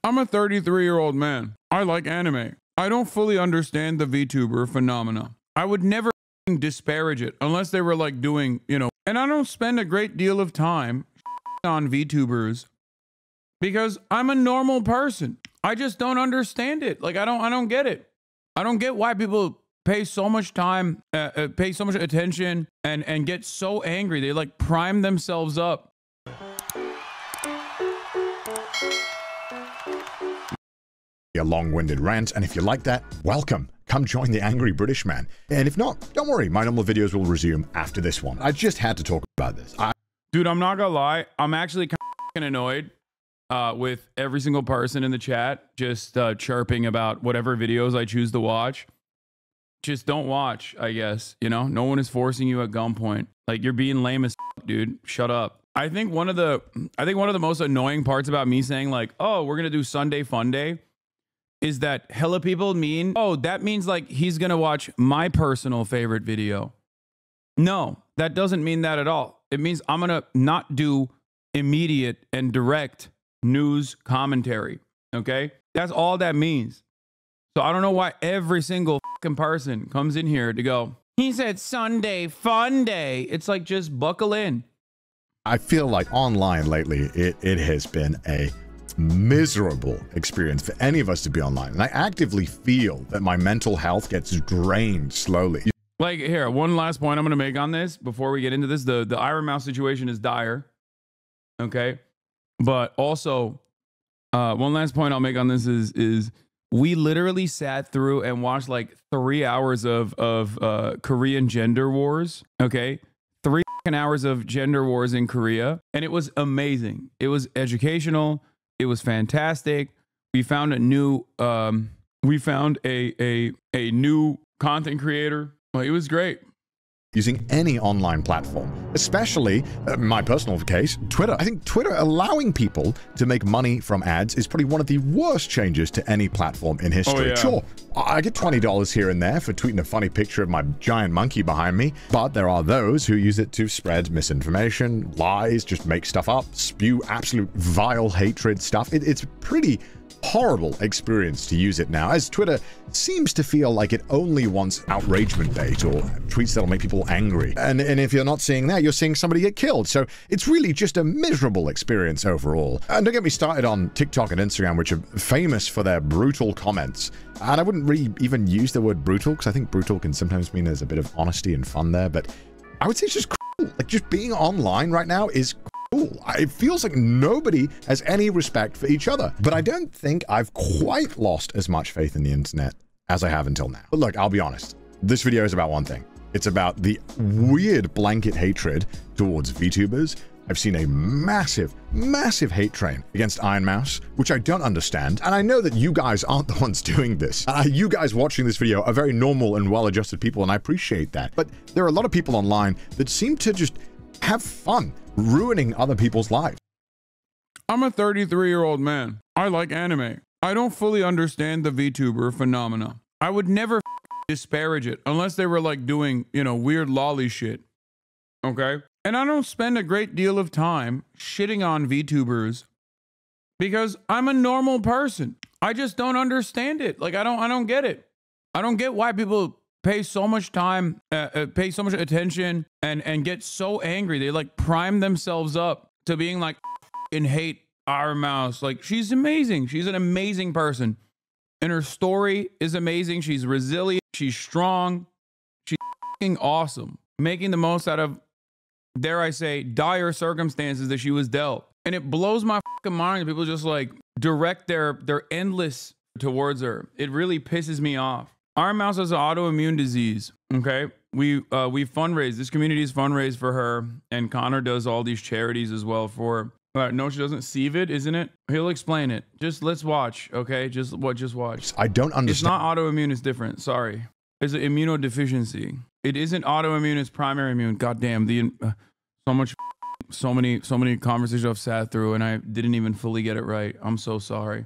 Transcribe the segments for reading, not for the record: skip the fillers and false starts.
I'm a 33-year-old man. I like anime. I don't fully understand the VTuber phenomena. I would never disparage it unless they were like doing, you know, and I don't spend a great deal of time on VTubers because I'm a normal person. I just don't understand it. Like, I don't get it. I don't get why people pay so much time, pay so much attention and get so angry. They like prime themselves up. A long-winded rant, and if you like that, welcome. Come join the Angry British Man. And if not, don't worry, my normal videos will resume after this one. I just had to talk about this. Dude, I'm not gonna lie, I'm actually kind of annoyed with every single person in the chat just chirping about whatever videos I choose to watch. Just don't watch, I guess. You know, no one is forcing you at gunpoint. Like, you're being lame as dude. Shut up. I think one of the most annoying parts about me saying like, oh, we're gonna do Sunday Fun Day is that hella people mean, oh, that means like he's gonna watch my personal favorite video. No, that doesn't mean that at all. It means I'm gonna not do immediate and direct news commentary, okay? That's all that means. So I don't know why every single fucking person comes in here to go, he said Sunday Fun Day. It's like, just buckle in. I feel like online lately, it has been a miserable experience for any of us to be online, and I actively feel that my mental health gets drained slowly. Like, here, one last point I'm gonna make on this before we get into this. The Ironmouse situation is dire, okay? But also, one last point I'll make on this is we literally sat through and watched like 3 hours of Korean gender wars, okay? 3 hours of gender wars in Korea, and it was amazing. It was educational. It was fantastic. We found a new, we found a new content creator. Well, it was great. Using any online platform, especially my personal case, Twitter. I think Twitter allowing people to make money from ads is probably one of the worst changes to any platform in history. Oh, yeah. Sure, I get $20 here and there for tweeting a funny picture of my giant monkey behind me, but there are those who use it to spread misinformation, lies, just make stuff up, spew absolute vile hatred stuff. It's pretty horrible experience to use it now, as Twitter seems to feel like it only wants outragement bait or tweets that'll make people angry. And if you're not seeing that, you're seeing somebody get killed. So it's really just a miserable experience overall. And don't get me started on TikTok and Instagram, which are famous for their brutal comments. And I wouldn't really even use the word brutal, because I think brutal can sometimes mean there's a bit of honesty and fun there, but I would say it's just cruel. Like, just being online right now is cruel. It feels like nobody has any respect for each other. But I don't think I've quite lost as much faith in the internet as I have until now. But look, I'll be honest. This video is about one thing. It's about the weird blanket hatred towards VTubers. I've seen a massive, massive hate train against Ironmouse, which I don't understand. And I know that you guys aren't the ones doing this. You guys watching this video are very normal and well-adjusted people, and I appreciate that. But there are a lot of people online that seem to just have fun ruining other people's lives. I'm a 33-year-old man. I like anime. I don't fully understand the VTuber phenomena. I would never disparage it unless they were like doing, you know, weird lolly shit, okay? And I don't spend a great deal of time shitting on VTubers because I'm a normal person. I just don't understand it. Like, I don't get it. I don't get why people pay so much time, pay so much attention and get so angry. They like prime themselves up to being like, and hate Ironmouse. Like, she's amazing. She's an amazing person. And her story is amazing. She's resilient. She's strong. She's fucking awesome. Making the most out of, dare I say, dire circumstances that she was dealt. And it blows my fucking mind that people just like direct their endless towards her. It really pisses me off. Ironmouse has an autoimmune disease, okay? We fundraise. This community is fundraised for her, and Connor does all these charities as well for her. No, she doesn't. Sieve, isn't it? He'll explain it. Just let's watch, okay? Just watch. I don't understand. It's not autoimmune. It's different. Sorry. It's an immunodeficiency. It isn't autoimmune. It's primary immune. Goddamn. So many conversations I've sat through, and I didn't even fully get it right. I'm so sorry.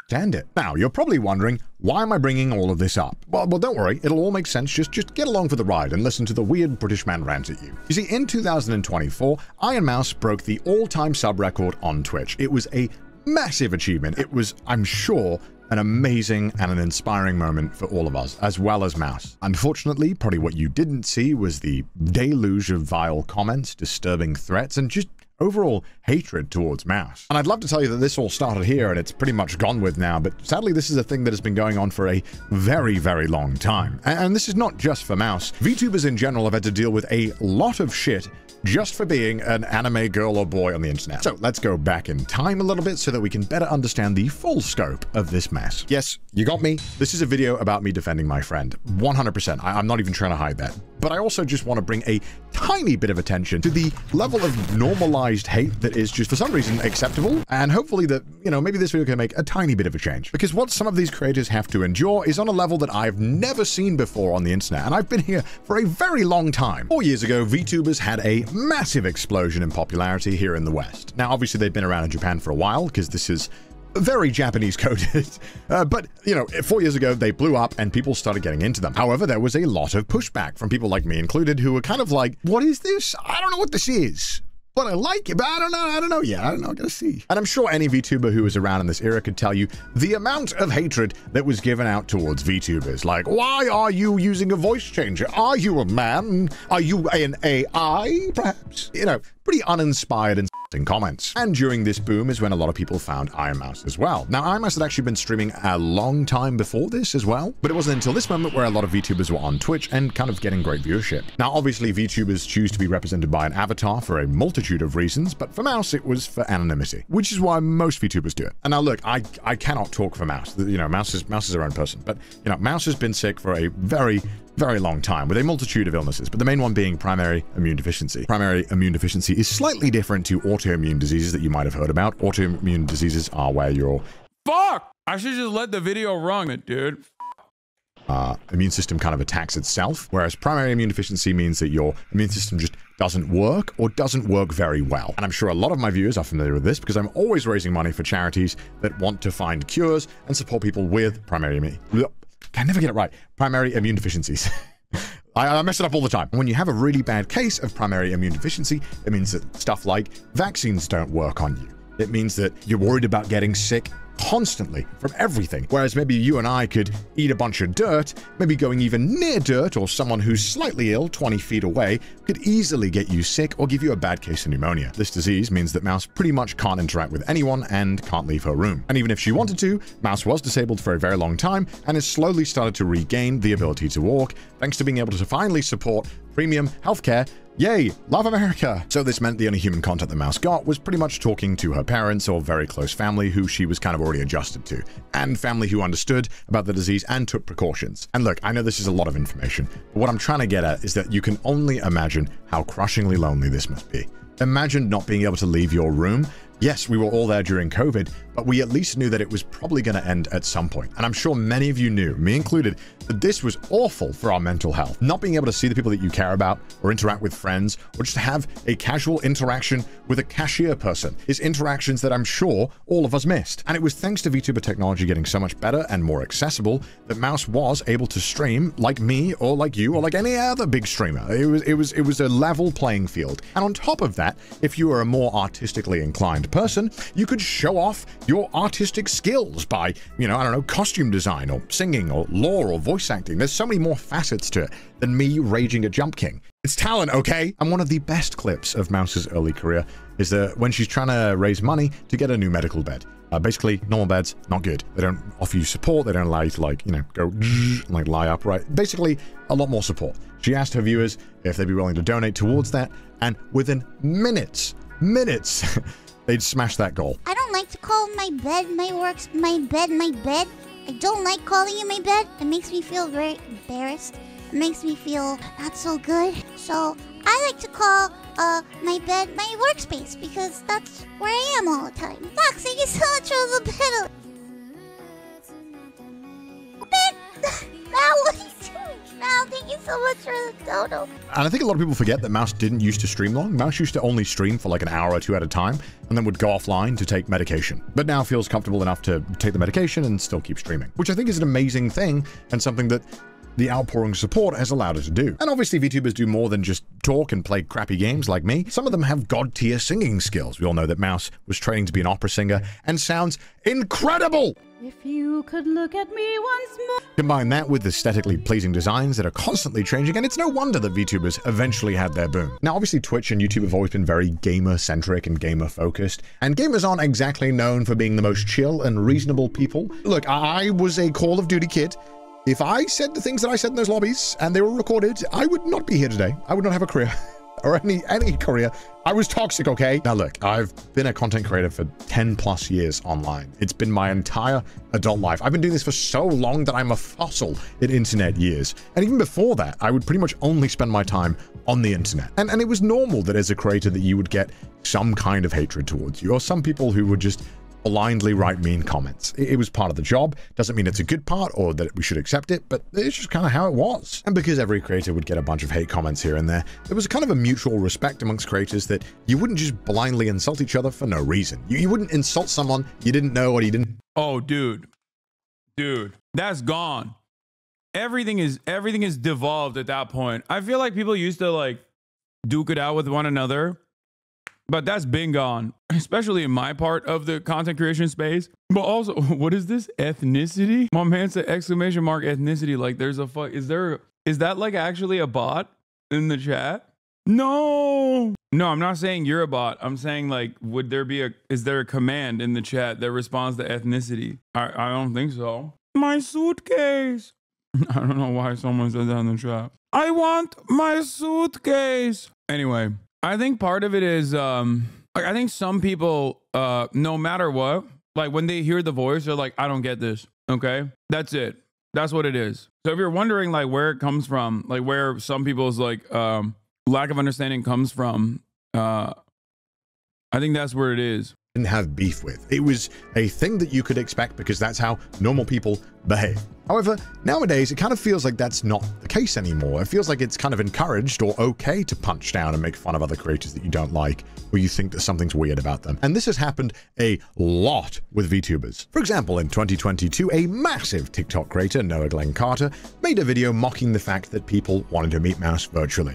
Stand it. Now, you're probably wondering, why am I bringing all of this up? Well, don't worry, it'll all make sense. Just get along for the ride and listen to the weird British man rant at you. You see, in 2024, Ironmouse broke the all-time sub record on Twitch. It was a massive achievement. It was, I'm sure, an amazing and an inspiring moment for all of us, as well as Mouse. Unfortunately, probably what you didn't see was the deluge of vile comments, disturbing threats, and just overall hatred towards Mouse. And I'd love to tell you that this all started here and it's pretty much gone with now, but sadly this is a thing that has been going on for a very, very long time. And this is not just for Mouse. VTubers in general have had to deal with a lot of shit just for being an anime girl or boy on the internet. So let's go back in time a little bit so that we can better understand the full scope of this mess. Yes, you got me. This is a video about me defending my friend. 100%. I'm not even trying to hide that. But I also just want to bring a tiny bit of attention to the level of normalized hate that is just for some reason acceptable. And hopefully that, maybe this video can make a tiny bit of a change. Because what some of these creators have to endure is on a level that I've never seen before on the internet. And I've been here for a very long time. 4 years ago, VTubers had a massive explosion in popularity here in the West. Now, obviously, they've been around in Japan for a while because this is very Japanese coded. But 4 years ago, they blew up and people started getting into them. However, there was a lot of pushback from people like me included who were kind of like, what is this? I don't know what this is. But I like it, but I don't know. Yeah, I don't know, I gotta see. And I'm sure any VTuber who was around in this era could tell you the amount of hatred that was given out towards VTubers. Like, why are you using a voice changer? Are you a man? Are you an AI, perhaps? Pretty uninspired and comments. And during this boom is when a lot of people found Ironmouse as well. Now, Ironmouse had actually been streaming a long time before this as well, but it wasn't until this moment where a lot of VTubers were on Twitch and kind of getting great viewership. Now, obviously, VTubers choose to be represented by an avatar for a multitude of reasons, but for Mouse, it was for anonymity, which is why most VTubers do it. And now, look, I cannot talk for Mouse. Mouse is her own person, but, Mouse has been sick for a very long time with a multitude of illnesses, but the main one being primary immune deficiency. Primary immune deficiency is slightly different to autoimmune diseases that you might have heard about. Autoimmune diseases are where your I should just let the video run it, dude. Immune system kind of attacks itself, whereas primary immune deficiency means that your immune system just doesn't work or doesn't work very well. And I'm sure a lot of my viewers are familiar with this because I'm always raising money for charities that want to find cures and support people with primary immune. I never get it right. Primary immune deficiencies. I mess it up all the time. When you have a really bad case of primary immune deficiency, it means that stuff like vaccines don't work on you. It means that you're worried about getting sick constantly from everything. Whereas maybe you and I could eat a bunch of dirt, maybe going even near dirt or someone who's slightly ill 20 feet away could easily get you sick or give you a bad case of pneumonia. This disease means that Mouse pretty much can't interact with anyone and can't leave her room. And even if she wanted to, Mouse was disabled for a very long time and has slowly started to regain the ability to walk thanks to being able to finally support premium healthcare. Yay, love America! So this meant the only human contact the Mouse got was pretty much talking to her parents or very close family who she was kind of already adjusted to, and family who understood about the disease and took precautions. And look, I know this is a lot of information, but what I'm trying to get at is that you can only imagine how crushingly lonely this must be. Imagine not being able to leave your room. Yes, we were all there during COVID, but we at least knew that it was probably going to end at some point. And I'm sure many of you knew, me included, that this was awful for our mental health. Not being able to see the people that you care about or interact with friends or just have a casual interaction with a cashier person is interactions that I'm sure all of us missed. And it was thanks to VTuber technology getting so much better and more accessible that Mouse was able to stream like me or like you or like any other big streamer. It was a level playing field. And on top of that, if you were a more artistically inclined person, you could show off your artistic skills by, I don't know, costume design or singing or lore or voice acting. There's so many more facets to it than me raging at Jump King. It's talent, okay? And one of the best clips of Mouse's early career is when she's trying to raise money to get a new medical bed. Basically, normal beds, not good. They don't offer you support. They don't allow you to go lie upright. Basically, a lot more support. She asked her viewers if they'd be willing to donate towards that, and within minutes, they'd smash that goal. I don't like to call my bed my bed. I don't like calling it my bed. It makes me feel very embarrassed. It makes me feel not so good. So I like to call my bed my workspace because that's where I am all the time. Doc, thank you so much for the bed. Now what are you doing? Now thank you so much for the dodo. And I think a lot of people forget that Mouse didn't used to stream long. Mouse used to only stream for like an hour or two at a time and then would go offline to take medication. But now feels comfortable enough to take the medication and still keep streaming, which I think is an amazing thing and something that the outpouring support has allowed it to do. And obviously VTubers do more than just talk and play crappy games like me. Some of them have god-tier singing skills. We all know that Mouse was training to be an opera singer and sounds incredible! If you could look at me once more. Combine that with aesthetically pleasing designs that are constantly changing, and it's no wonder that VTubers eventually had their boom. Now, obviously Twitch and YouTube have always been very gamer-centric and gamer-focused, and gamers aren't exactly known for being the most chill and reasonable people. Look, I was a Call of Duty kid. If I said the things that I said in those lobbies, and they were recorded, I would not be here today. I would not have a career. Or any career. I was toxic, okay? Now look, I've been a content creator for 10 plus years online. It's been my entire adult life. I've been doing this for so long that I'm a fossil in internet years. And even before that, I would pretty much only spend my time on the internet. And it was normal that as a creator that you would get some kind of hatred towards you, or some people who would just blindly write mean comments. It was part of the job. Doesn't mean it's a good part or that we should accept it, but it's just kind of how it was. And because every creator would get a bunch of hate comments here and there was kind of a mutual respect amongst creators that you wouldn't just blindly insult each other for no reason. You wouldn't insult someone you didn't know or you didn't. Oh, dude, that's gone. Everything is devolved at that point. I feel like people used to like duke it out with one another, but that's been gone, especially in my part of the content creation space. But also, what is this? Ethnicity? My man said exclamation mark ethnicity. Like there's a fuck. Is that like actually a bot in the chat? No, I'm not saying you're a bot. I'm saying like, is there a command in the chat that responds to ethnicity? I don't think so. My suitcase. I don't know why someone said that in the chat. I want my suitcase. Anyway. I think part of it is, like, I think some people, no matter what, like when they hear the voice, they're like, I don't get this. Okay. That's it. That's what it is. So if you're wondering like where it comes from, like where some people's like, lack of understanding comes from, I think that's where it is. Didn't have beef with. It was a thing that you could expect because that's how normal people behave. However, nowadays it kind of feels like that's not the case anymore. It feels like it's kind of encouraged or okay to punch down and make fun of other creators that you don't like or you think that something's weird about them. And this has happened a lot with VTubers. For example, in 2022, a massive TikTok creator, Noah Glenn Carter, made a video mocking the fact that people wanted to meet Mouse virtually.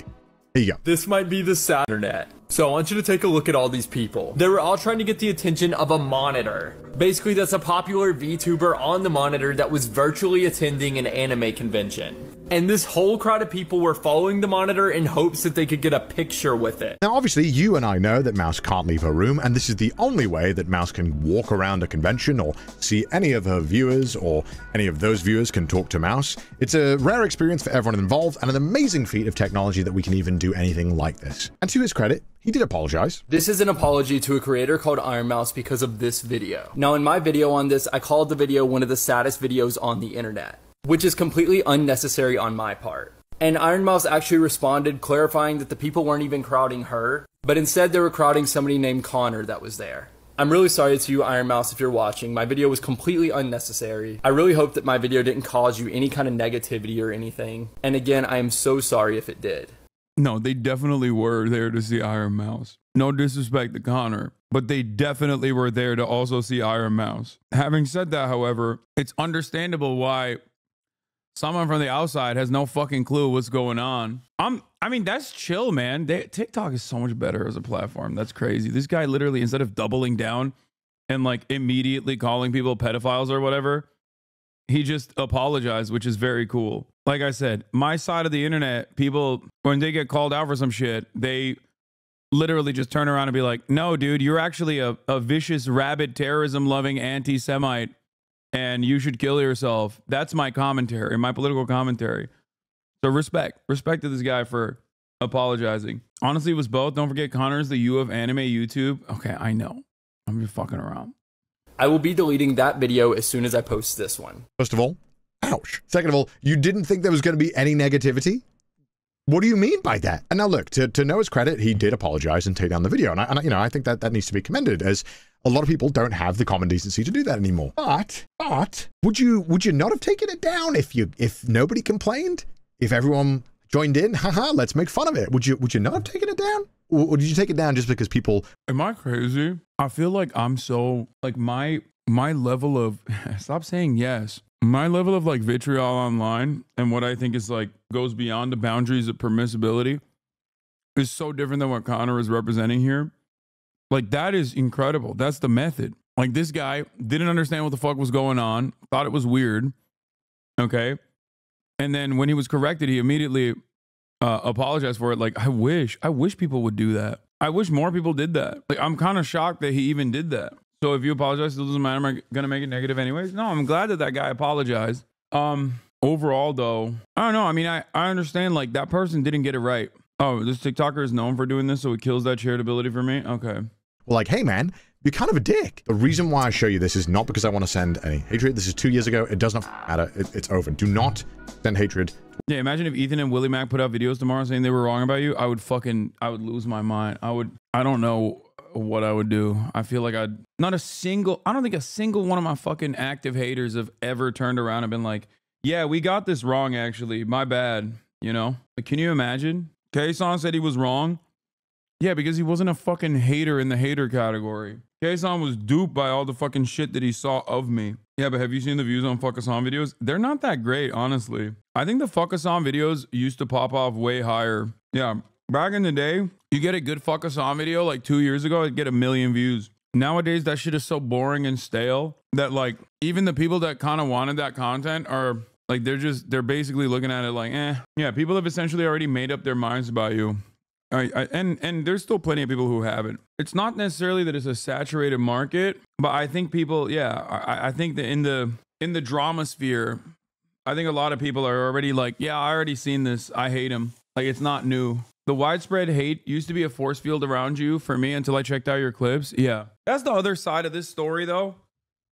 Here you go. This might be the sad internet. So I want you to take a look at all these people. They were all trying to get the attention of a monitor. Basically, that's a popular VTuber on the monitor that was virtually attending an anime convention. And this whole crowd of people were following the monitor in hopes that they could get a picture with it. Now, obviously, you and I know that Mouse can't leave her room, and this is the only way that Mouse can walk around a convention or see any of her viewers, or any of those viewers can talk to Mouse. It's a rare experience for everyone involved, and an amazing feat of technology that we can even do anything like this. And to his credit, he did apologize. This is an apology to a creator called Ironmouse because of this video. Now, in my video on this, I called the video one of the saddest videos on the internet, which is completely unnecessary on my part. And Ironmouse actually responded, clarifying that the people weren't even crowding her, but instead they were crowding somebody named Connor that was there. I'm really sorry to you, Ironmouse, if you're watching. My video was completely unnecessary. I really hope that my video didn't cause you any kind of negativity or anything. And again, I am so sorry if it did. No, they definitely were there to see Ironmouse. No disrespect to Connor, but they definitely were there to also see Ironmouse. Having said that, however, it's understandable why someone from the outside has no fucking clue what's going on. I mean, that's chill, man. TikTok is so much better as a platform. That's crazy. This guy literally, instead of doubling down and like immediately calling people pedophiles or whatever, he just apologized, which is very cool. Like I said, my side of the internet, people, when they get called out for some shit, they literally just turn around and be like, no, dude, you're actually a vicious, rabid, terrorism-loving anti-Semite, and you should kill yourself. That's my commentary, my political commentary. So respect to this guy for apologizing. Honestly, it was both. Don't forget, Connor's the U of anime YouTube. Okay, I know. I'm just fucking around. I will be deleting that video as soon as I post this one. First of all, ouch. Second of all, you didn't think there was going to be any negativity? What do you mean by that? And now look, to Noah's credit, he did apologize and take down the video. And I think that needs to be commended, as a lot of people don't have the common decency to do that anymore. But would you not have taken it down if nobody complained? If everyone joined in, haha, let's make fun of it. Would you not have taken it down? Or did you take it down just because people... Am I crazy? I feel like I'm so, like, my my level of stop saying yes. My level of like vitriol online and what I think is like goes beyond the boundaries of permissibility is so different than what Connor is representing here. Like, that is incredible. That's the method. Like, this guy didn't understand what the fuck was going on, thought it was weird. Okay. And then when he was corrected, he immediately apologized for it. Like, I wish people would do that. I wish more people did that. Like, I'm kind of shocked that he even did that. So if you apologize, it doesn't matter. Am I going to make it negative anyways? No, I'm glad that guy apologized. Overall, though, I don't know. I mean, I understand, like, that person didn't get it right. Oh, this TikToker is known for doing this, so it kills that charitability for me? Okay. Well, like, hey, man, you're kind of a dick. The reason why I show you this is not because I want to send any hatred. This is 2 years ago. It does not matter. It's over. Do not send hatred. Yeah, imagine if Ethan and Willie Mac put out videos tomorrow saying they were wrong about you. I would lose my mind. I don't know what I would do. I feel like I don't think a single one of my fucking active haters have ever turned around and been like, yeah, we got this wrong, actually. My bad. You know? Like, can you imagine? K-San said he was wrong. Yeah, because he wasn't a fucking hater in the hater category. K-San was duped by all the fucking shit that he saw of me. Yeah, but have you seen the views on Fuck Hasan videos? They're not that great, honestly. I think the Fuck Hasan videos used to pop off way higher. Yeah, back in the day, you get a good Fuck Hasan video like 2 years ago, it'd get 1 million views. Nowadays, that shit is so boring and stale that like even the people that kind of wanted that content are like, they're basically looking at it like, eh. Yeah, people have essentially already made up their minds about you. And there's still plenty of people who haven't. It's not necessarily that it's a saturated market, but I think people, yeah, I think that in the drama sphere, I think a lot of people are already like, yeah, I already seen this. I hate him. Like, it's not new. The widespread hate used to be a force field around you for me until I checked out your clips. Yeah. That's the other side of this story, though,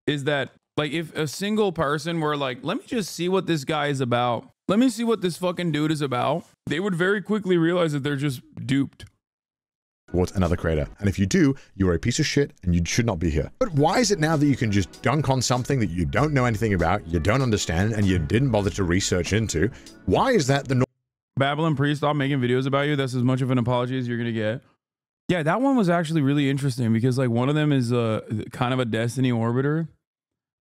is that like if a single person were like, let me just see what this guy is about. Let me see what this fucking dude is about. They would very quickly realize that they're just duped. Towards another creator. And if you do, you're a piece of shit and you should not be here. But why is it now that you can just dunk on something that you don't know anything about, you don't understand, and you didn't bother to research into? Why is that the norm? Babylon Priest, stop making videos about you. That's as much of an apology as you're going to get. Yeah, that one was actually really interesting because like one of them is kind of a Destiny orbiter.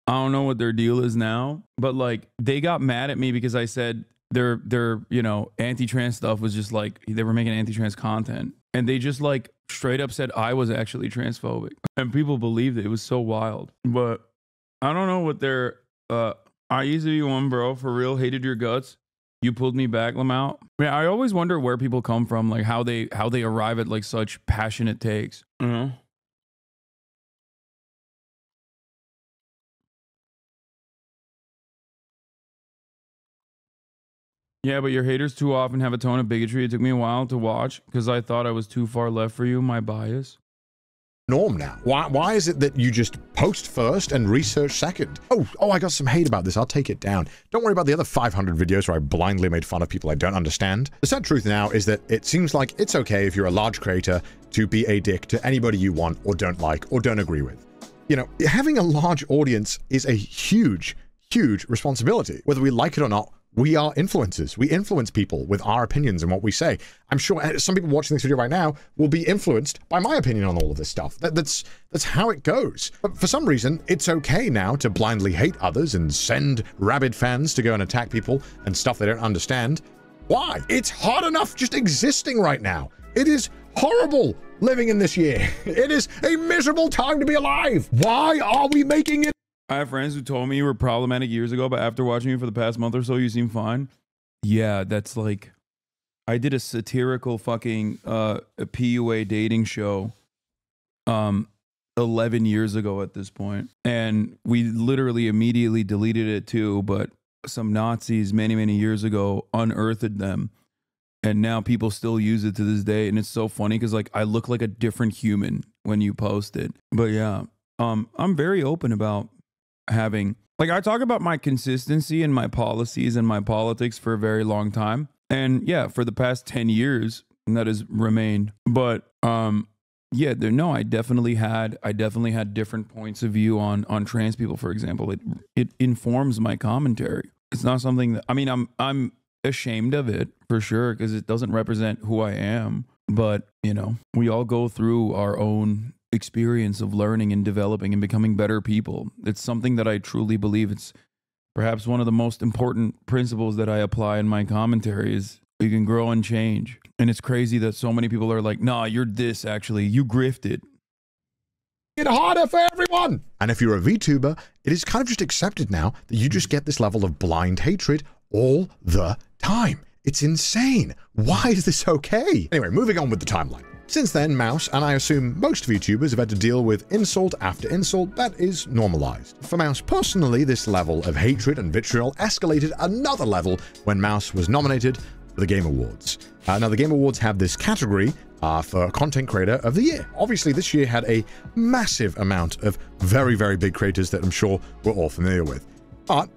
I don't know what their deal is now, but like they got mad at me because I said their you know, anti-trans stuff was just like they were making anti-trans content, and they just like straight up said I was actually transphobic, and people believed it. It was so wild. But I don't know what their I used to be one, bro, for real. Hated your guts. You pulled me back, Lamau. Man, I always wonder where people come from, like how they arrive at like such passionate takes. Yeah, but your haters too often have a tone of bigotry. It took me a while to watch because I thought I was too far left for you, my bias. Norm now? Why is it that you just post first and research second? Oh, I got some hate about this. I'll take it down. Don't worry about the other 500 videos where I blindly made fun of people I don't understand. The sad truth now is that it seems like it's okay if you're a large creator to be a dick to anybody you want or don't like or don't agree with. You know, having a large audience is a huge, huge responsibility. Whether we like it or not, we are influencers. We influence people with our opinions and what we say. I'm sure some people watching this video right now will be influenced by my opinion on all of this stuff. That's how it goes. But for some reason, it's okay now to blindly hate others and send rabid fans to go and attack people and stuff they don't understand. Why? It's hard enough just existing right now. It is horrible living in this year. It is a miserable time to be alive. Why are we making it? I have friends who told me you were problematic years ago, but after watching you for the past month or so, you seem fine. Yeah, that's like, I did a satirical fucking a PUA dating show 11 years ago at this point. And we literally immediately deleted it too, but some Nazis many, many years ago unearthed them. And now people still use it to this day. And it's so funny because like I look like a different human when you post it. But yeah, I'm very open about having, like, I talk about my consistency and my policies and my politics for a very long time, and yeah, for the past 10 years that has remained. But yeah, I definitely had different points of view on trans people, for example. It informs my commentary. It's not something that, I mean, I'm ashamed of it for sure because it doesn't represent who I am, but you know, we all go through our own experience of learning and developing and becoming better people. It's something that I truly believe. It's perhaps one of the most important principles that I apply in my commentary is you can grow and change. And it's crazy that so many people are like, nah, you're this actually. You grifted. It harder for everyone. And if you're a VTuber, it is kind of just accepted now that you just get this level of blind hatred all the time. It's insane. Why is this okay? Anyway, moving on with the timeline. Since then, Mouse, and I assume most VTubers, have had to deal with insult after insult that is normalized. For Mouse personally, this level of hatred and vitriol escalated another level when Mouse was nominated for the Game Awards. Now, the Game Awards have this category for Content Creator of the Year. Obviously, this year had a massive amount of very, very big creators that I'm sure we're all familiar with. But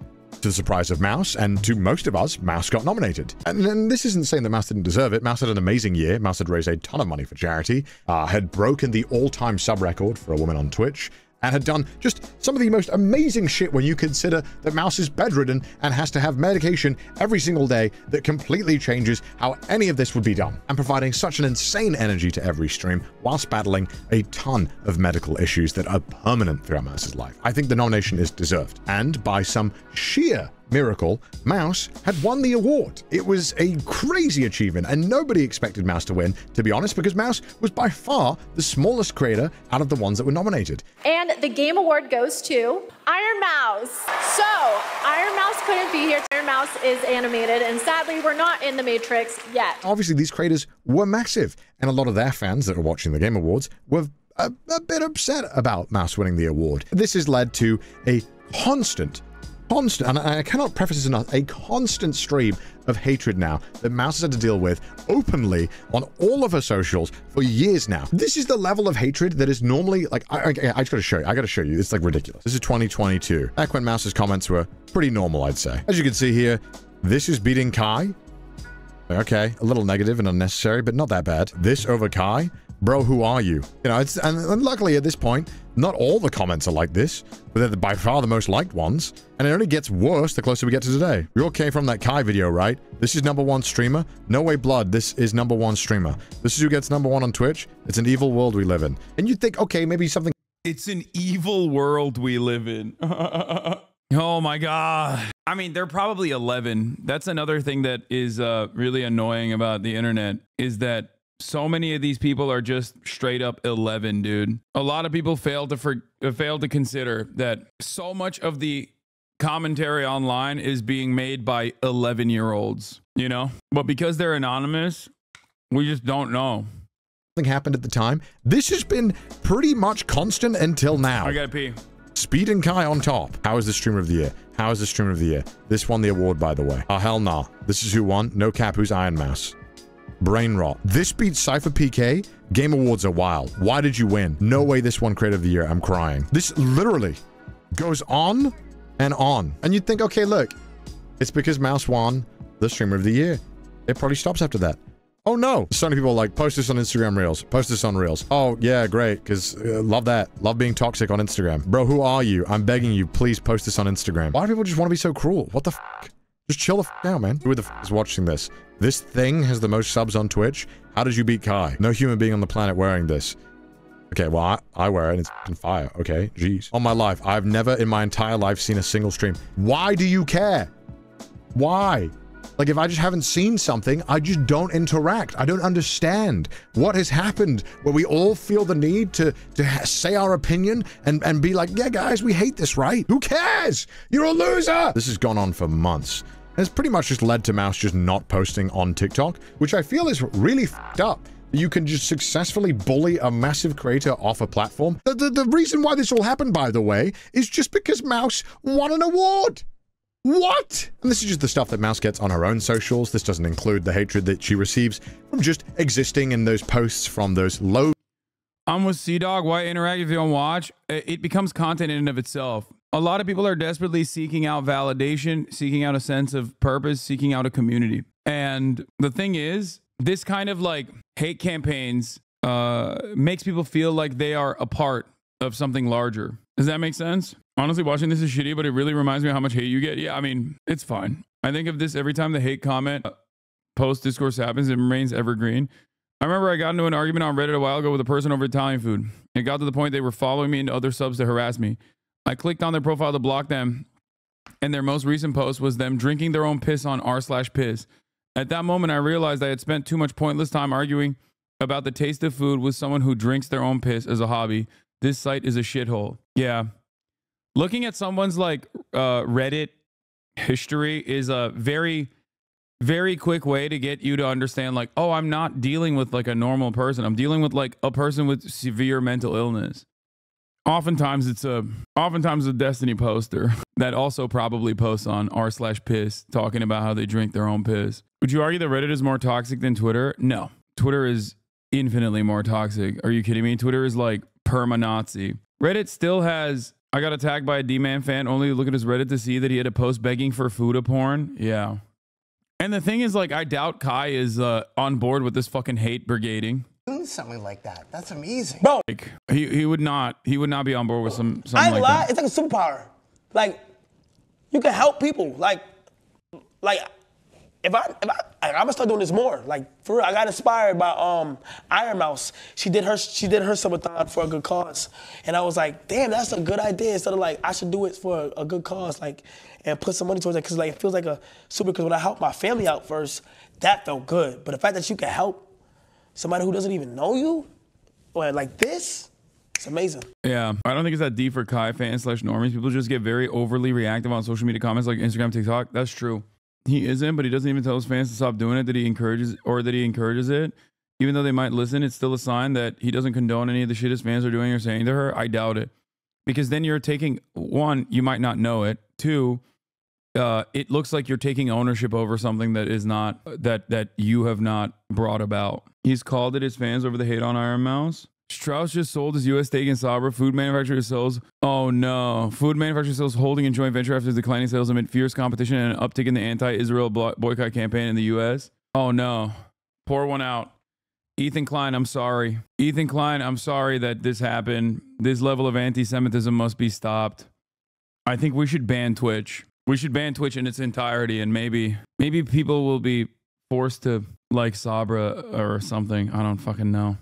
to the surprise of Mouse, and to most of us, Mouse got nominated. And this isn't saying that Mouse didn't deserve it. Mouse had an amazing year. Mouse had raised a ton of money for charity, had broken the all-time sub record for a woman on Twitch, and had done just some of the most amazing shit when you consider that Mouse is bedridden and has to have medication every single day that completely changes how any of this would be done, and providing such an insane energy to every stream whilst battling a ton of medical issues that are permanent throughout Mouse's life. I think the nomination is deserved, and by some sheer miracle, Mouse had won the award. It was a crazy achievement, and nobody expected Mouse to win, to be honest, because Mouse was by far the smallest creator out of the ones that were nominated. And the Game Award goes to Ironmouse. So, Ironmouse couldn't be here. Ironmouse is animated, and sadly, we're not in the Matrix yet. Obviously, these creators were massive, and a lot of their fans that were watching the Game Awards were a bit upset about Mouse winning the award. This has led to a constant, and I cannot preface this enough, a constant stream of hatred now that Mouse has had to deal with openly on all of her socials for years now. This is the level of hatred that is normally like, I just gotta show you. I gotta show you. It's like ridiculous. This is 2022. Back when Mouse's comments were pretty normal, I'd say. As you can see here, this is beating Kai. Okay, a little negative and unnecessary, but not that bad. This over Kai. Bro, who are you? You know, and luckily at this point, not all the comments are like this, but they're by far the most liked ones. And it only gets worse the closer we get to today. We all came from that Kai video, right? This is #1 streamer. No way blood, this is #1 streamer. This is who gets #1 on Twitch. It's an evil world we live in. And you'd think, okay, maybe something. It's an evil world we live in. Oh my God. I mean, they're probably 11. That's another thing that is really annoying about the internet, is that so many of these people are just straight up 11, dude. A lot of people fail to consider that so much of the commentary online is being made by 11-year-olds, you know? But because they're anonymous, we just don't know. Something happened at the time. This has been pretty much constant until now. I gotta pee. Speed and Kai on top. How is the streamer of the year? How is the streamer of the year? This won the award, by the way. Oh, hell nah. This is who won. No cap, who's Ironmouse. Brain rot. This beats Cypher PK. Game Awards are wild. Why did you win? No way this won Creator of the Year. I'm crying. This literally goes on and on. And you'd think, okay, look, it's because Mouse won the Streamer of the Year. It probably stops after that. Oh no. So many people are like, post this on Instagram Reels. Post this on Reels. Oh yeah, great. Because love that. Love being toxic on Instagram. Bro, who are you? I'm begging you, please post this on Instagram. Why do people just want to be so cruel? What the f***? Just chill the f*** out, man. Who the f*** is watching this? This thing has the most subs on Twitch. How did you beat Kai? No human being on the planet wearing this. Okay, well, I wear it and it's f***ing fire. Okay, jeez. On my life, I've never in my entire life seen a single stream. Why do you care? Why? Like, if I just haven't seen something, I just don't interact. I don't understand what has happened where we all feel the need to say our opinion and be like, yeah, guys, we hate this, right? Who cares? You're a loser. This has gone on for months. And it's pretty much just led to Mouse just not posting on TikTok, which I feel is really f***ed up. You can just successfully bully a massive creator off a platform. The reason why this all happened, by the way, is just because Mouse won an award. What? And this is just the stuff that Mouse gets on her own socials. This doesn't include the hatred that she receives from just existing in those posts from those low. I'm with CDawg. Why interact if you don't watch? It becomes content in and of itself. A lot of people are desperately seeking out validation, seeking out a sense of purpose, seeking out a community. And the thing is, this kind of like hate campaigns makes people feel like they are a part of something larger. Does that make sense? Honestly, watching this is shitty, but it really reminds me of how much hate you get. Yeah, I mean, it's fine. I think of this every time the hate comment post discourse happens, it remains evergreen. I remember I got into an argument on Reddit a while ago with a person over Italian food. It got to the point they were following me into other subs to harass me. I clicked on their profile to block them, and their most recent post was them drinking their own piss on r/piss. At that moment, I realized I had spent too much pointless time arguing about the taste of food with someone who drinks their own piss as a hobby. This site is a shithole. Yeah. Looking at someone's like Reddit history is a very, very quick way to get you to understand like, oh, I'm not dealing with like a normal person. I'm dealing with like a person with severe mental illness. Oftentimes it's a Destiny poster that also probably posts on r/piss talking about how they drink their own piss. Would you argue that Reddit is more toxic than Twitter? No. Twitter is infinitely more toxic. Are you kidding me? Twitter is like perma-Nazi. Reddit still has, I got attacked by a D-Man fan only to look at his Reddit to see that he had a post begging for food porn. Yeah. And the thing is, like, I doubt Kai is on board with this fucking hate brigading. Doing something like that. That's amazing. Bro, Like, he would not be on board with something I like lie. that. It's like a superpower. Like, you can help people. Like if I'm gonna start doing this more. Like, for real, I got inspired by Ironmouse. She did her subathon for a good cause, and I was like, damn, that's a good idea. Instead of like, I should do it for a good cause, like, and put some money towards it, because like it feels like a super. Because when I helped my family out first, that felt good. But the fact that you can help somebody who doesn't even know you, or like this, it's amazing. Yeah, I don't think it's that deep for Kai fans / normies. People just get very overly reactive on social media comments like Instagram, TikTok. That's true. He isn't, but he doesn't even tell his fans to stop doing it, that he encourages it. Even though they might listen, it's still a sign that he doesn't condone any of the shit his fans are doing or saying to her. I doubt it. Because then you're taking, one, you might not know it. Two, it looks like you're taking ownership over something that is not, that you have not brought about. He's called it his fans over the hate on Ironmouse. Strauss just sold his U.S. stake in Sabra. Food manufacturer sells. Oh no. Food manufacturer sells holding a joint venture after declining sales amid fierce competition and an uptick in the anti-Israel boycott campaign in the U.S. Oh no. Pour one out. Ethan Klein, I'm sorry. Ethan Klein, I'm sorry that this happened. This level of anti-Semitism must be stopped. I think we should ban Twitch. We should ban Twitch in its entirety, and maybe people will be forced to like Sabra or something. I don't fucking know.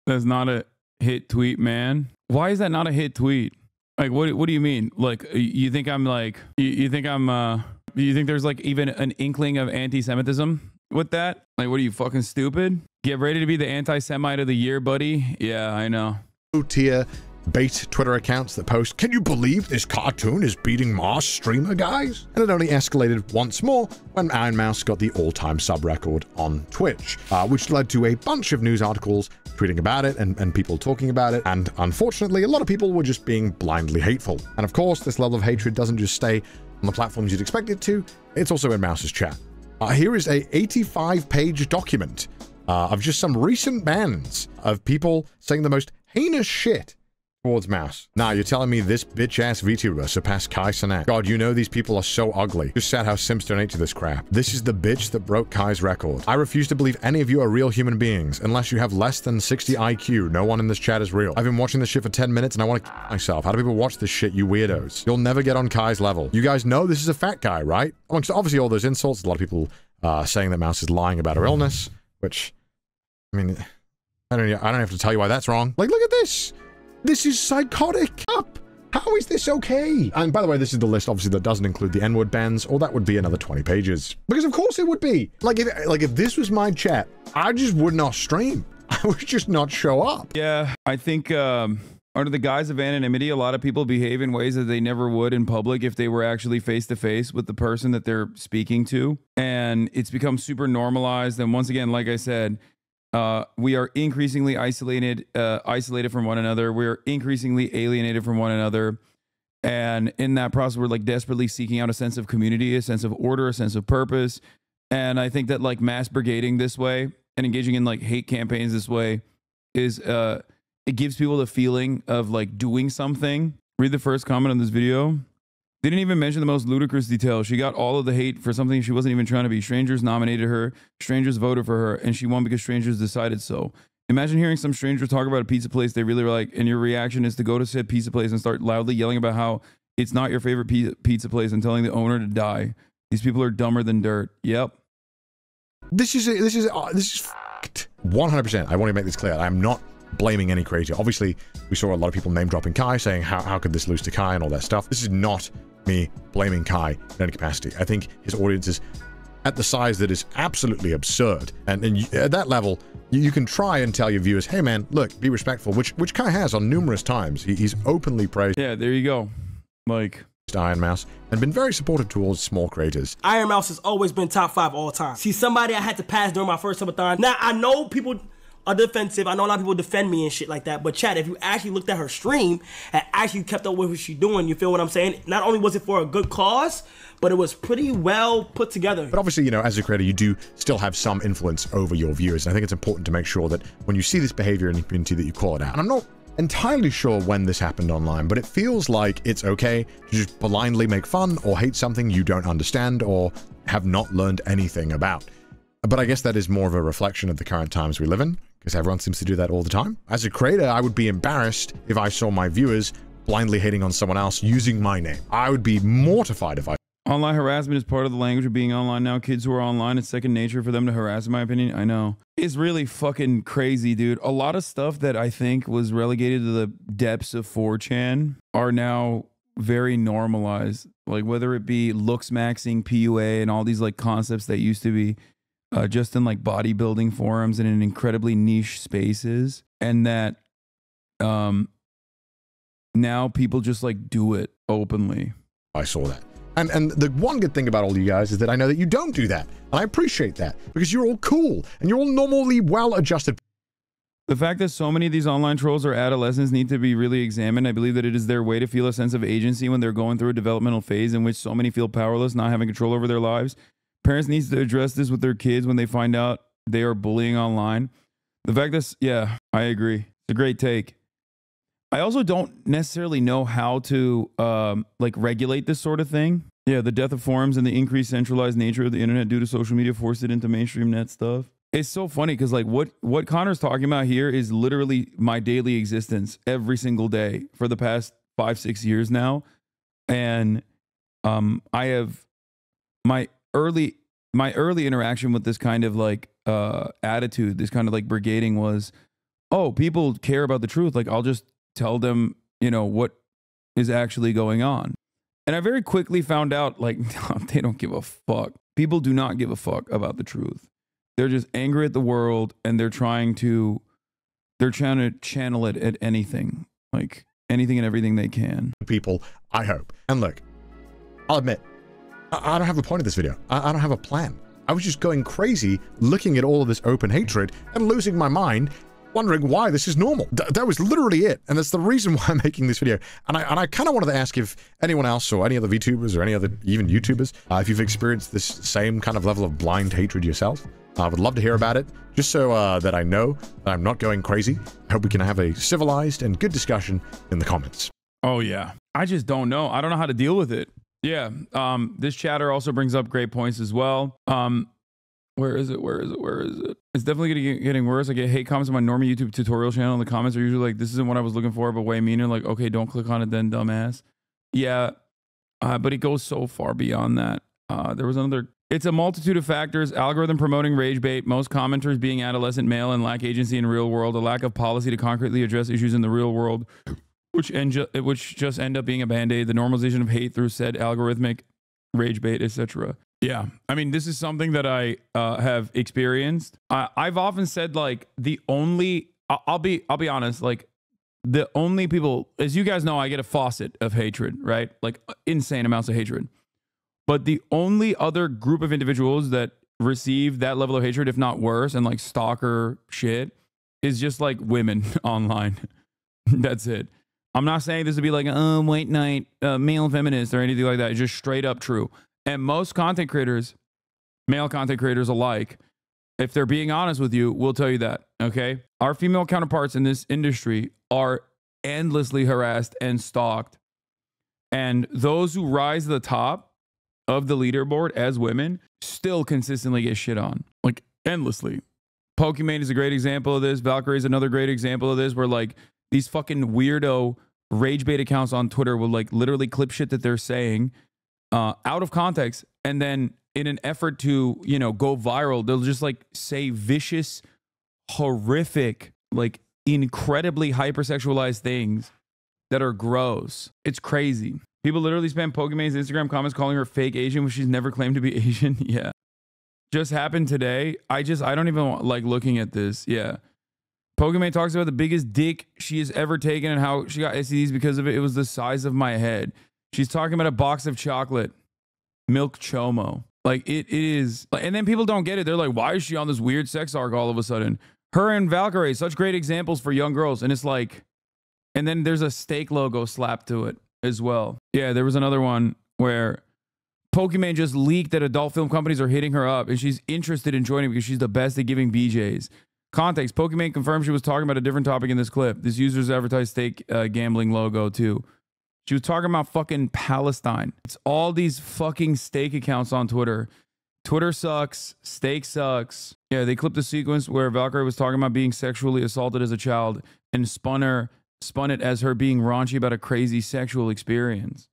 That's not a hit tweet, man. Why is that not a hit tweet? Like, what do you mean? Like, you think I'm like, you think there's like even an inkling of anti-Semitism with that? Like, what are you, fucking stupid? Get ready to be the anti-Semite of the year, buddy. Yeah, I know. Tier bait Twitter accounts that post, "Can you believe this cartoon is beating Mars streamer, guys?" And it only escalated once more when Ironmouse got the all-time sub record on Twitch, which led to a bunch of news articles tweeting about it and people talking about it. And unfortunately, a lot of people were just being blindly hateful. And of course, this level of hatred doesn't just stay on the platforms you'd expect it to. It's also in Mouse's chat. Here is a 85-page document of just some recent bans of people saying the most heinous shit towards Mouse. Now, you're telling me this bitch-ass VTuber surpassed Kai Cenat? God, you know these people are so ugly. Just sad how Sims donate to this crap. This is the bitch that broke Kai's record. I refuse to believe any of you are real human beings. Unless you have less than 60 IQ, no one in this chat is real. I've been watching this shit for 10 minutes and I want to myself. How do people watch this shit, you weirdos? You'll never get on Kai's level. You guys know this is a fat guy, right? Amongst obviously all those insults, a lot of people saying that Mouse is lying about her illness, which, I mean, I don't have to tell you why that's wrong. Like, look at this. This is psychotic. How is this okay? And by the way, this is the list, obviously, that doesn't include the N-word bans, or that would be another 20 pages. Because of course it would be. Like if this was my chat, I just would not stream. I would just not show up. Yeah, I think under the guise of anonymity, a lot of people behave in ways that they never would in public if they were actually face-to-face with the person that they're speaking to. And it's become super normalized. And once again, like I said, we are increasingly isolated from one another. We're increasingly alienated from one another. And in that process, we're like desperately seeking out a sense of community, a sense of order, a sense of purpose. And I think that like mass brigading this way and engaging in like hate campaigns this way is, it gives people the feeling of like doing something. Read the first comment on this video. They didn't even mention the most ludicrous detail. She got all of the hate for something she wasn't even trying to be. Strangers nominated her, strangers voted for her, and she won because strangers decided so. Imagine hearing some stranger talk about a pizza place they really like, and your reaction is to go to said pizza place and start loudly yelling about how it's not your favorite pizza place and telling the owner to die. These people are dumber than dirt. Yep. This is 100%. I want to make this clear. I'm not blaming any creator. Obviously, we saw a lot of people name dropping Kai, saying how could this lose to Kai and all that stuff. This is not me blaming Kai in any capacity. I think his audience is at the size that is absolutely absurd, and at that level, you can try and tell your viewers, hey man, look, be respectful, which Kai has on numerous times. He's openly praised. Yeah, there you go. Like Ironmouse, and been very supportive towards small creators. Ironmouse has always been top 5 all time. She's somebody I had to pass during my first subathon. Now, I know people are defensive. I know a lot of people defend me and shit like that. But Chad, if you actually looked at her stream and actually kept up with what she's doing, you feel what I'm saying? Not only was it for a good cause, but it was pretty well put together. But obviously, you know, as a creator, you do still have some influence over your viewers. And I think it's important to make sure that when you see this behavior in the community that you call it out. And I'm not entirely sure when this happened online, but it feels like it's okay to just blindly make fun or hate something you don't understand or have not learned anything about. But I guess that is more of a reflection of the current times we live in, because everyone seems to do that all the time. As a creator, I would be embarrassed if I saw my viewers blindly hating on someone else using my name. I would be mortified if I... Online harassment is part of the language of being online now. Kids who are online, it's second nature for them to harass, in my opinion. I know. It's really fucking crazy, dude. A lot of stuff that I think was relegated to the depths of 4chan are now very normalized. Like whether it be looks maxing, PUA, and all these like concepts that used to be just in like bodybuilding forums and in incredibly niche spaces. And that now people just like do it openly. I saw that. And the one good thing about all you guys is that I know that you don't do that. And I appreciate that because you're all cool and you're all normally well-adjusted. The fact that so many of these online trolls are adolescents need to be really examined. I believe that it is their way to feel a sense of agency when they're going through a developmental phase in which so many feel powerless, not having control over their lives. Parents need to address this with their kids when they find out they are bullying online. The fact that, yeah, I agree. It's a great take. I also don't necessarily know how to like regulate this sort of thing. Yeah, the death of forums and the increased centralized nature of the internet due to social media forced it into mainstream net stuff. It's so funny because like what Connor's talking about here is literally my daily existence every single day for the past 5-6 years now. And I have my early interaction with this kind of like attitude, this kind of like brigading was, oh, people care about the truth. Like I'll just tell them, you know, what is actually going on. And I very quickly found out, like, they don't give a fuck. People do not give a fuck about the truth. They're just angry at the world, and they're trying to channel it at anything, like anything and everything they can. People, I hope. And look, I'll admit, I don't have a point of this video. I don't have a plan. I was just going crazy, looking at all of this open hatred and losing my mind, wondering why this is normal. That was literally it. And that's the reason why I'm making this video. And I kind of wanted to ask if anyone else or any other VTubers or any other even YouTubers, if you've experienced this same kind of level of blind hatred yourself. I would love to hear about it, just so that I know that I'm not going crazy. I hope we can have a civilized and good discussion in the comments. Oh, yeah. I just don't know. I don't know how to deal with it. Yeah. This chatter also brings up great points as well. Where is it? It's definitely getting worse. I get hate comments on my normie YouTube tutorial channel, and the comments are usually like, this isn't what I was looking for, but way meaner. Like, okay, don't click on it then, dumbass. Yeah, but it goes so far beyond that. There was another... It's a multitude of factors. Algorithm promoting rage bait, most commenters being adolescent male and lack agency in real world, a lack of policy to concretely address issues in the real world, which just end up being a band-aid, the normalization of hate through said algorithmic rage bait, etc. Yeah, I mean, this is something that I have experienced. I've often said, like, the only, I'll be honest, like, the only people, as you guys know, I get a faucet of hatred, right? Like, insane amounts of hatred. But the only other group of individuals that receive that level of hatred, if not worse, and like stalker shit, is just like women online. That's it. I'm not saying this to be like, white knight, male feminist or anything like that. It's just straight up true. And most content creators, male content creators alike, if they're being honest with you, will tell you that, okay? Our female counterparts in this industry are endlessly harassed and stalked And those who rise to the top of the leaderboard as women still consistently get shit on, like endlessly. Pokimane is a great example of this. Valkyrie is another great example of this, where like these fucking weirdo rage bait accounts on Twitter will like literally clip shit that they're saying out of context, and then in an effort to, you know, go viral, they'll just like say vicious, horrific, like incredibly hypersexualized things that are gross. It's crazy. People literally spam Pokimane's Instagram comments calling her fake Asian when she's never claimed to be Asian. Yeah. Just happened today. I don't even like looking at this. Yeah. Pokimane talks about the biggest dick she has ever taken and how she got STDs because of it. It was the size of my head. She's talking about a box of chocolate. Milk Chomo. Like it is. And then people don't get it. They're like, why is she on this weird sex arc all of a sudden? Her and Valkyrie, such great examples for young girls. And it's like, and then there's a steak logo slapped to it as well. Yeah, there was another one where Pokimane just leaked that adult film companies are hitting her up and she's interested in joining because she's the best at giving BJs. Context, Pokimane confirmed she was talking about a different topic in this clip. This user's advertised steak gambling logo too. She was talking about fucking Palestine. It's all these fucking steak accounts on Twitter. Twitter sucks. Steak sucks. Yeah, they clipped the sequence where Valkyrie was talking about being sexually assaulted as a child and spun it as her being raunchy about a crazy sexual experience.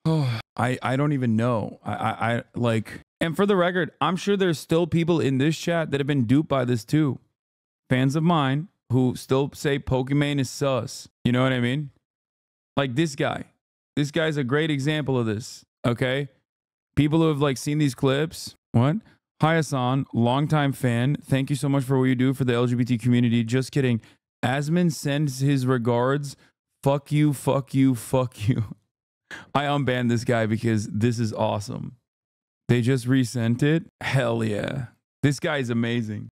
Oh, I don't even know. I like, and for the record, I'm sure there's still people in this chat that have been duped by this too. Fans of mine who still say Pokimane is sus. You know what I mean? Like this guy. This guy's a great example of this. Okay? People who have like seen these clips. What? Hi Hasan, longtime fan. Thank you so much for what you do for the LGBT community. Just kidding. Asman sends his regards. Fuck you, fuck you, fuck you. I unbanned this guy because this is awesome. They just resent it. Hell yeah. This guy is amazing.